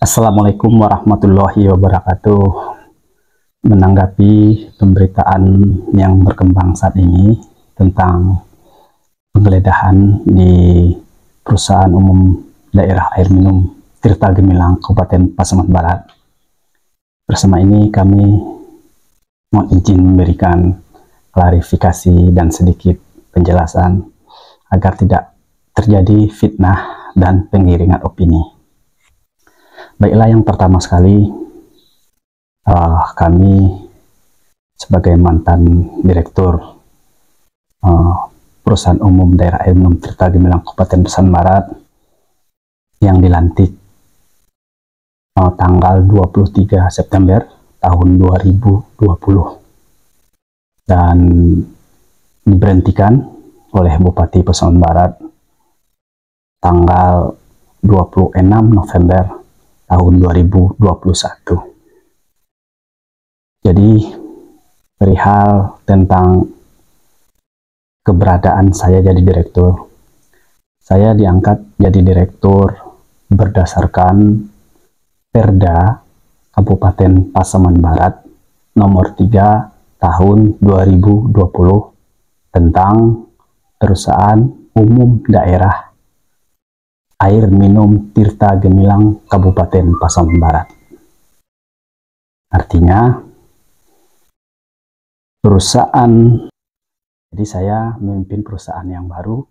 Assalamualaikum warahmatullahi wabarakatuh. Menanggapi pemberitaan yang berkembang saat ini tentang penggeledahan di perusahaan umum daerah air minum Tirta Gemilang, Kabupaten Pasaman Barat. Bersama ini kami mohon izin memberikan klarifikasi dan sedikit penjelasan agar tidak terjadi fitnah dan penggiringan opini. Baiklah, yang pertama sekali, kami sebagai mantan direktur perusahaan umum daerah air minum Tirta Gemilang Kabupaten Pasaman Barat yang dilantik tanggal 23 September tahun 2020 dan diberhentikan oleh Bupati Pasaman Barat tanggal 26 November tahun 2021. Jadi perihal tentang keberadaan saya jadi direktur, saya diangkat jadi direktur berdasarkan Perda Kabupaten Pasaman Barat nomor 3 tahun 2020 tentang perusahaan umum daerah air minum Tirta Gemilang Kabupaten Pasaman Barat. Artinya perusahaan, jadi saya memimpin perusahaan yang baru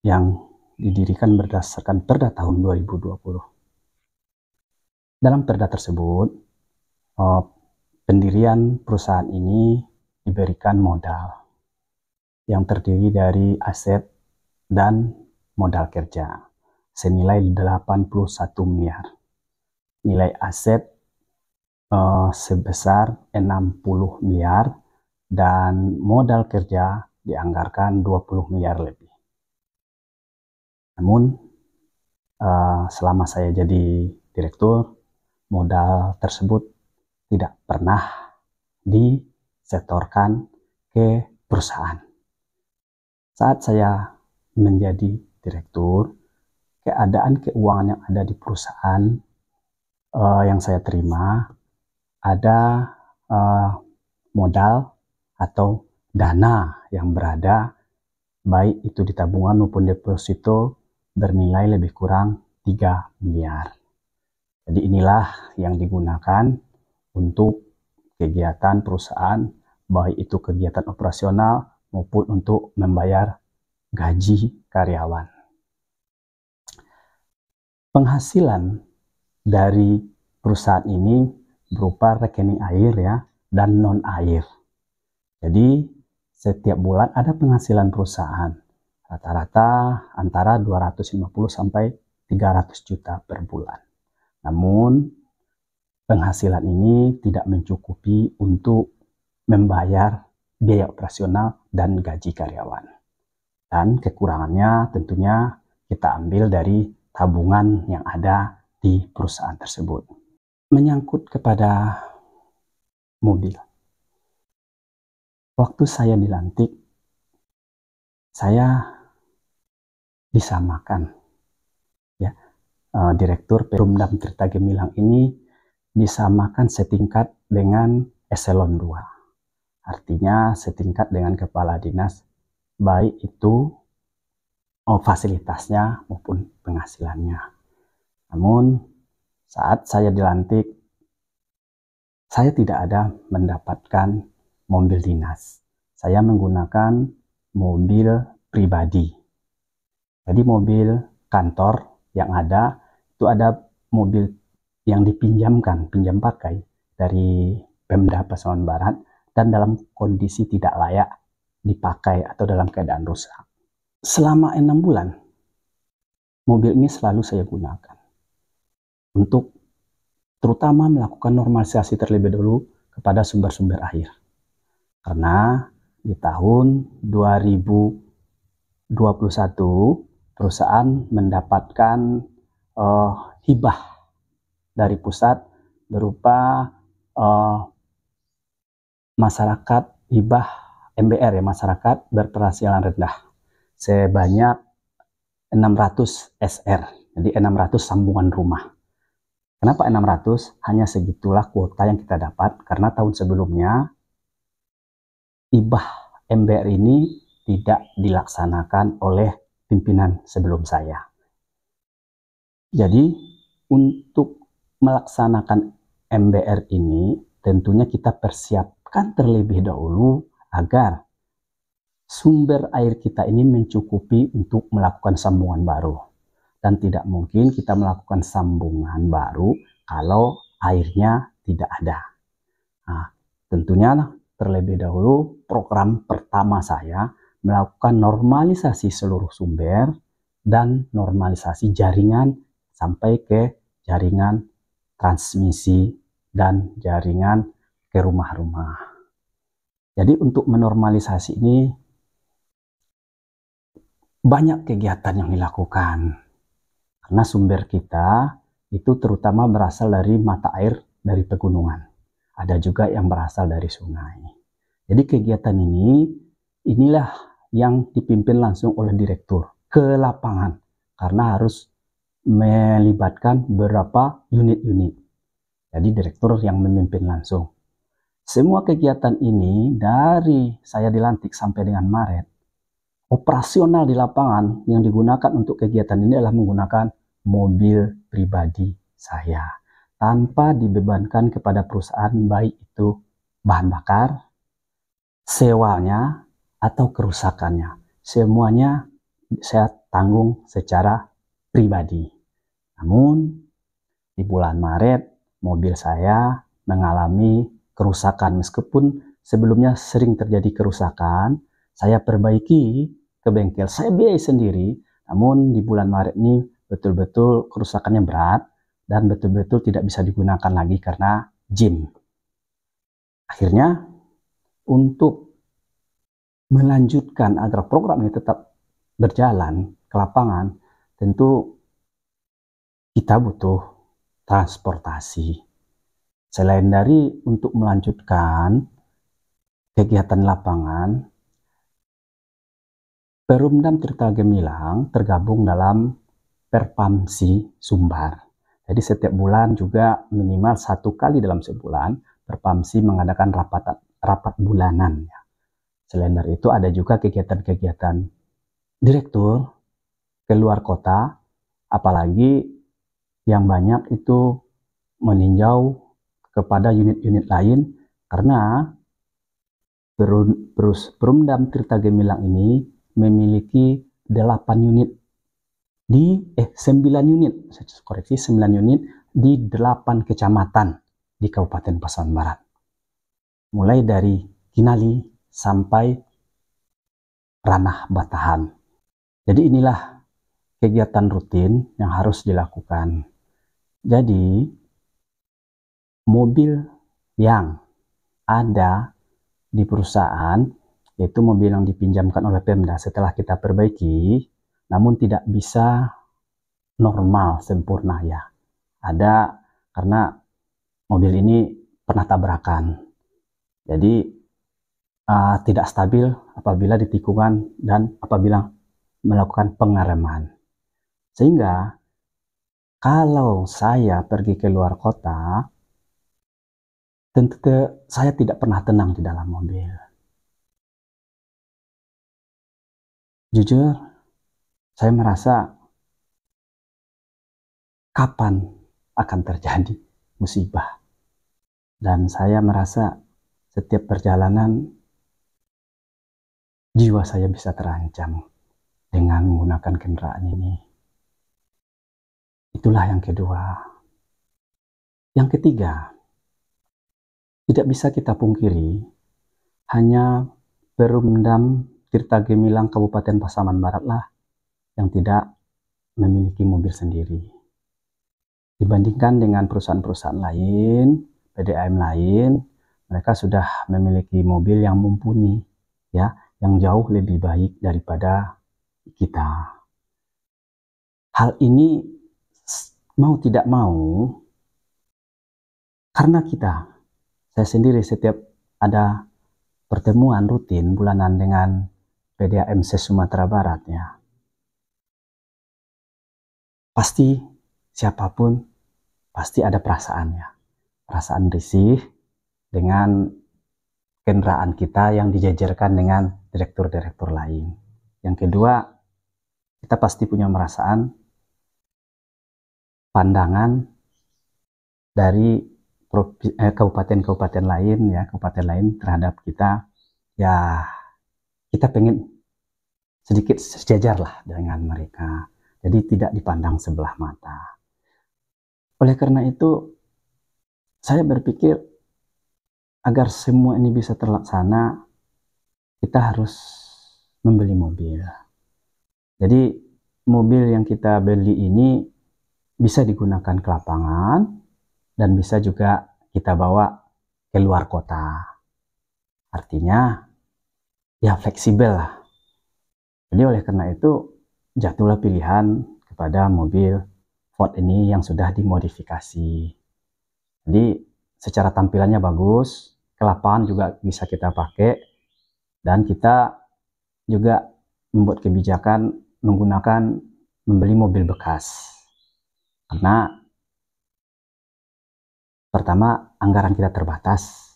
yang didirikan berdasarkan Perda tahun 2020. Dalam Perda tersebut, pendirian perusahaan ini diberikan modal yang terdiri dari aset dan modal kerja senilai 81 miliar. Nilai aset sebesar 60 miliar dan modal kerja dianggarkan 20 miliar lebih. Namun selama saya jadi direktur, modal tersebut tidak pernah disetorkan ke perusahaan. Saat saya menjadi direktur, keadaan keuangan yang ada di perusahaan yang saya terima ada modal atau dana yang berada baik itu di tabungan maupun deposito bernilai lebih kurang 3 miliar. Jadi inilah yang digunakan untuk kegiatan perusahaan, baik itu kegiatan operasional maupun untuk membayar gaji karyawan. Penghasilan dari perusahaan ini berupa rekening air ya dan non air. Jadi setiap bulan ada penghasilan perusahaan rata-rata antara 250 sampai 300 juta per bulan. Namun penghasilan ini tidak mencukupi untuk membayar biaya operasional dan gaji karyawan. Dan kekurangannya tentunya kita ambil dari tabungan yang ada di perusahaan tersebut. Menyangkut kepada mobil. Waktu saya dilantik, saya disamakan. Ya, Direktur Perumdam Tirta Gemilang ini disamakan setingkat dengan eselon 2. Artinya setingkat dengan kepala dinas, baik itu fasilitasnya maupun penghasilannya. Namun saat saya dilantik, saya tidak ada mendapatkan mobil dinas. Saya menggunakan mobil pribadi. Jadi mobil kantor yang ada, itu ada mobil yang dipinjamkan, pinjam pakai dari Pemda Pasaman Barat dan dalam kondisi tidak layak dipakai atau dalam keadaan rusak. Selama 6 bulan, mobil ini selalu saya gunakan untuk terutama melakukan normalisasi terlebih dahulu kepada sumber-sumber air. Karena di tahun 2021 perusahaan mendapatkan hibah dari pusat berupa masyarakat hibah MBR ya, masyarakat berpenghasilan rendah sebanyak 600 SR, jadi 600 sambungan rumah. Kenapa 600? Hanya segitulah kuota yang kita dapat, karena tahun sebelumnya hibah MBR ini tidak dilaksanakan oleh pimpinan sebelum saya. Jadi untuk melaksanakan MBR ini tentunya kita persiapkan terlebih dahulu agar sumber air kita ini mencukupi untuk melakukan sambungan baru. Dan tidak mungkin kita melakukan sambungan baru kalau airnya tidak ada. Nah, tentunya terlebih dahulu program pertama saya melakukan normalisasi seluruh sumber dan normalisasi jaringan sampai ke jaringan transmisi dan jaringan ke rumah-rumah. Jadi untuk menormalisasi ini banyak kegiatan yang dilakukan, karena sumber kita itu terutama berasal dari mata air dari pegunungan. Ada juga yang berasal dari sungai. Jadi kegiatan inilah yang dipimpin langsung oleh direktur ke lapangan, karena harus melibatkan beberapa unit-unit. Jadi direktur yang memimpin langsung. Semua kegiatan ini dari saya dilantik sampai dengan Maret, operasional di lapangan yang digunakan untuk kegiatan ini adalah menggunakan mobil pribadi saya, tanpa dibebankan kepada perusahaan, baik itu bahan bakar, sewanya, atau kerusakannya. Semuanya saya tanggung secara pribadi. Namun di bulan Maret mobil saya mengalami kerusakan. Meskipun sebelumnya sering terjadi kerusakan, saya perbaiki ke bengkel, saya biayai sendiri. Namun di bulan Maret ini betul-betul kerusakannya berat dan betul-betul tidak bisa digunakan lagi karena jam. Akhirnya untuk melanjutkan agar program ini tetap berjalan ke lapangan, tentu kita butuh transportasi. Selain dari untuk melanjutkan kegiatan lapangan, Perumdam Tirta Gemilang tergabung dalam Perpamsi Sumbar. Jadi setiap bulan juga minimal 1 kali dalam sebulan Perpamsi mengadakan rapat bulanan. Selain dari itu ada juga kegiatan-kegiatan direktur keluar kota, apalagi yang banyak itu meninjau kepada unit-unit lain, karena Perumdam Tirta Gemilang ini memiliki 8 unit 9 unit, koreksi 9 unit di 8 kecamatan di Kabupaten Pasaman Barat. Mulai dari Kinali sampai Ranah Batahan. Jadi inilah kegiatan rutin yang harus dilakukan. Jadi mobil yang ada di perusahaan, yaitu mobil yang dipinjamkan oleh Pemda setelah kita perbaiki, namun tidak bisa normal sempurna ya. Ada karena mobil ini pernah tabrakan. Jadi tidak stabil apabila di tikungan dan apabila melakukan pengereman. Sehingga kalau saya pergi ke luar kota, tentu saya tidak pernah tenang di dalam mobil. Jujur, saya merasa kapan akan terjadi musibah. Dan saya merasa setiap perjalanan jiwa saya bisa terancam dengan menggunakan kendaraan ini. Itulah yang kedua. Yang ketiga, tidak bisa kita pungkiri, hanya Perumdam Tirta Gemilang Kabupaten Pasaman Barat lah yang tidak memiliki mobil sendiri. Dibandingkan dengan perusahaan-perusahaan lain, PDAM lain, mereka sudah memiliki mobil yang mumpuni, ya, yang jauh lebih baik daripada kita. Hal ini mau tidak mau, karena saya sendiri setiap ada pertemuan rutin bulanan dengan PDAM se-Sumatera Barat, ya, pasti siapapun pasti ada perasaannya. Perasaan risih dengan kendaraan kita yang dijajarkan dengan direktur-direktur lain. Yang kedua, kita pasti punya perasaan pandangan dari kabupaten-kabupaten lain ya, kabupaten lain terhadap kita. Ya, kita pengen sedikit sejajar lah dengan mereka. Jadi tidak dipandang sebelah mata. Oleh karena itu, saya berpikir agar semua ini bisa terlaksana, kita harus membeli mobil. Jadi mobil yang kita beli ini bisa digunakan ke lapangan dan bisa juga kita bawa ke luar kota. Artinya ya fleksibel lah. Jadi oleh karena itu jatuhlah pilihan kepada mobil Ford ini yang sudah dimodifikasi. Jadi secara tampilannya bagus, ke lapangan juga bisa kita pakai, dan kita juga membuat kebijakan menggunakan membeli mobil bekas. Karena pertama, anggaran kita terbatas.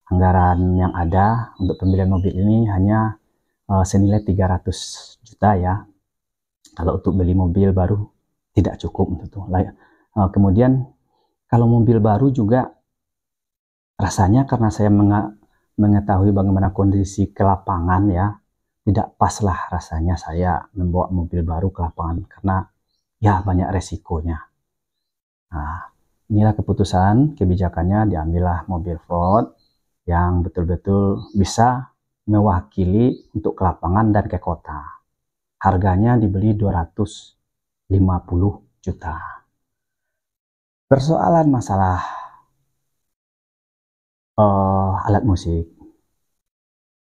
Anggaran yang ada untuk pembelian mobil ini hanya senilai 300 juta ya. Kalau untuk beli mobil baru tidak cukup untuk itu. Kemudian kalau mobil baru juga rasanya, karena saya mengetahui bagaimana kondisi ke lapangan ya, tidak pas lah rasanya saya membawa mobil baru ke lapangan karena ya banyak resikonya. Nah, inilah keputusan kebijakannya, diambillah mobil Ford yang betul-betul bisa mewakili untuk ke lapangan dan ke kota. Harganya dibeli 250 juta. Persoalan masalah alat musik.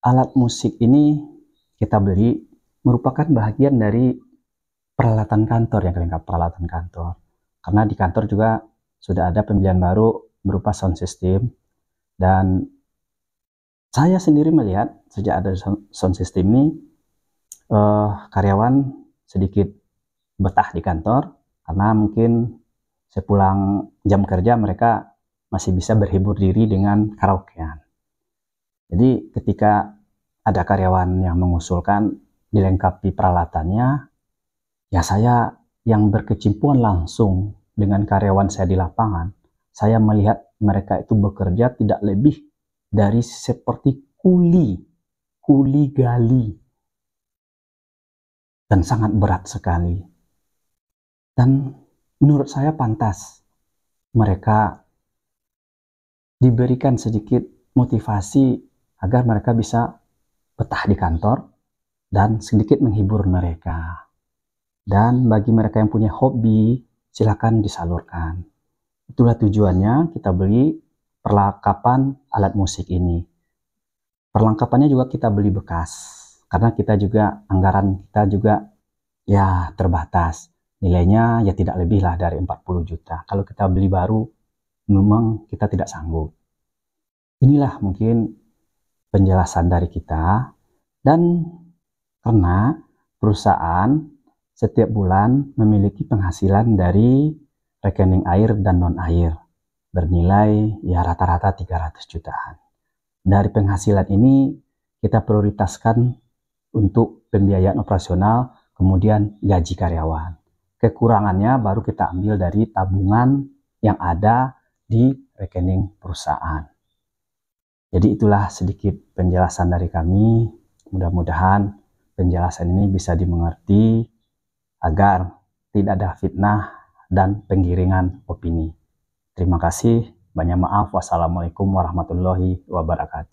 Alat musik ini kita beli merupakan bagian dari peralatan kantor yang lengkap, peralatan kantor. Karena di kantor juga sudah ada pembelian baru berupa sound system, dan saya sendiri melihat sejak ada sound system ini karyawan sedikit betah di kantor, karena mungkin sepulang jam kerja mereka masih bisa berhibur diri dengan karaokean. Jadi ketika ada karyawan yang mengusulkan dilengkapi peralatannya, ya saya yang berkecimpungan langsung dengan karyawan saya di lapangan, saya melihat mereka itu bekerja tidak lebih dari seperti kuli gali, dan sangat berat sekali. Dan menurut saya pantas mereka diberikan sedikit motivasi agar mereka bisa betah di kantor dan sedikit menghibur mereka. Dan bagi mereka yang punya hobi, silakan disalurkan. Itulah tujuannya kita beli perlengkapan alat musik ini. Perlengkapannya juga kita beli bekas, karena kita juga anggaran kita juga ya terbatas. Nilainya ya tidak lebih lah dari 40 juta. Kalau kita beli baru, memang kita tidak sanggup. Inilah mungkin penjelasan dari kita. Dan karena perusahaan setiap bulan memiliki penghasilan dari rekening air dan non-air bernilai ya rata-rata 300 jutaan. Dari penghasilan ini kita prioritaskan untuk pembiayaan operasional, kemudian gaji karyawan. Kekurangannya baru kita ambil dari tabungan yang ada di rekening perusahaan. Jadi itulah sedikit penjelasan dari kami. Mudah-mudahan penjelasan ini bisa dimengerti agar tidak ada fitnah dan penggiringan opini. Terima kasih. Banyak maaf. Wassalamualaikum warahmatullahi wabarakatuh.